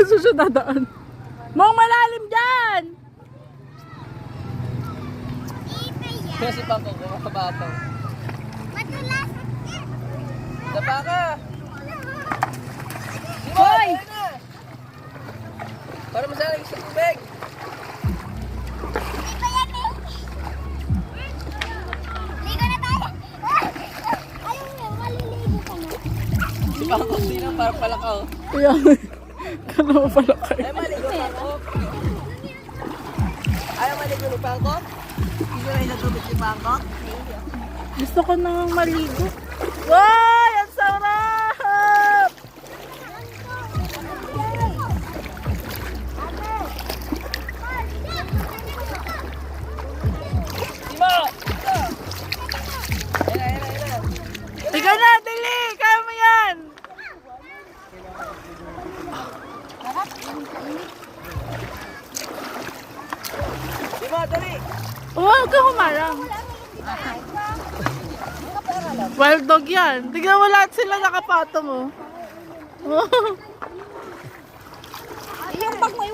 Saan siya dadaan? Mong malalim dyan! Kasi pa ako, kumakababaw. Madulas. Dapa ka! Hoy! Para masalang sa tubig. Di ba yan eh? Ligo na tayo. Ayun nga, maliligo ka na. Si Pangko, sino parang palakaw. Kaya, kala mo pala kayo. Ay, maligo Pangko. Ayaw maligo ni Pangko? Hindi na inatubig si Pangko? Gusto ko nang maligo. Wow! Ang sarap! Sima! Ayan na. Tiga na, dali! Kaya mo yan! Sima, dali! Huwag ka humarang. Wild dog yan. Tignan mo lahat sila nakapatong oh. Yung pag may